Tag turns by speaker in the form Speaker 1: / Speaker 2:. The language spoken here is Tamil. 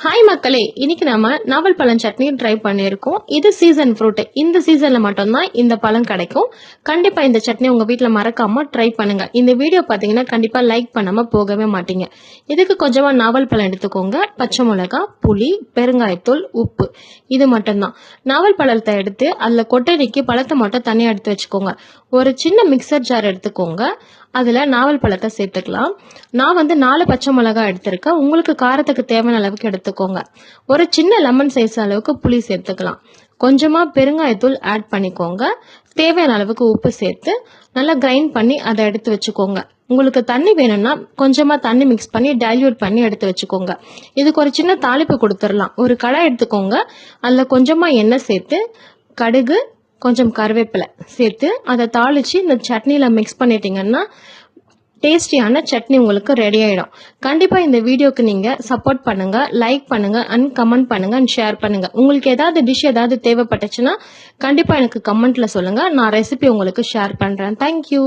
Speaker 1: ஹாய் மக்களே, இன்னைக்கு நம்ம நாவல் பழம் சட்னி ட்ரை பண்ணியிருக்கோம். இது சீசன் ஃப்ரூட். இந்த சீசன்ல மட்டும்தான் இந்த பழம் கிடைக்கும். கண்டிப்பா இந்த சட்னி உங்க வீட்ல மறக்காம ட்ரை பண்ணுங்க. இந்த வீடியோ பாத்தீங்கன்னா கண்டிப்பா லைக் பண்ணாம போகவே மாட்டீங்க. இதுக்கு கொஞ்சமா நாவல் பழம் எடுத்துக்கோங்க, பச்சை மிளகாய், புளி, பெருங்காயத்தூள், உப்பு, இது மட்டும்தான். நாவல் பழத்தை எடுத்து அதுல கொட்டை நீக்கி பழத்தை மட்டும் தனியா எடுத்து வச்சுக்கோங்க. ஒரு சின்ன மிக்சர் ஜார் எடுத்துக்கோங்க. அதுல நாவல் பழத்தை சேர்த்துக்கலாம். நான் 4 பச்சை மிளகாய் எடுத்திருக்கேன். உங்களுக்கு காரத்துக்கு தேவையான அளவுக்கு எடுத்துக்கோங்க. ஒரு சின்ன லெமன் சைஸ் அளவுக்கு புளி சேர்த்துக்கலாம். கொஞ்சமா பெருங்காயத்தூள் ஆட் பண்ணிக்கோங்க. தேவையான அளவுக்கு உப்பு சேர்த்து நல்லா கிரைண்ட் பண்ணி அதை எடுத்து வச்சுக்கோங்க. உங்களுக்கு தண்ணி வேணும்னா கொஞ்சமா தண்ணி மிக்ஸ் பண்ணி டைல்யூட் பண்ணி எடுத்து வச்சுக்கோங்க. இதுக்கு ஒரு சின்ன தாளிப்பு கொடுத்துடலாம். ஒரு கடாய் எடுத்துக்கோங்க. அதுல கொஞ்சமா எண்ணெய் சேர்த்து கடுகு, கொஞ்சம் கருவேப்பிலை சேர்த்து அதை தாளிச்சு இந்த சட்னியில மிக்ஸ் பண்ணிட்டீங்கன்னா டேஸ்டியான சட்னி உங்களுக்கு ரெடி ஆயிடும். கண்டிப்பா இந்த வீடியோக்கு நீங்க சப்போர்ட் பண்ணுங்க, லைக் பண்ணுங்க அண்ட் கமெண்ட் பண்ணுங்க அண்ட் ஷேர் பண்ணுங்க. உங்களுக்கு ஏதாவது டிஷ் ஏதாவது தேவைப்பட்டுச்சுன்னா கண்டிப்பா எனக்கு கமெண்ட்ல சொல்லுங்க. நான் ரெசிபி உங்களுக்கு ஷேர் பண்றேன். தேங்க்யூ.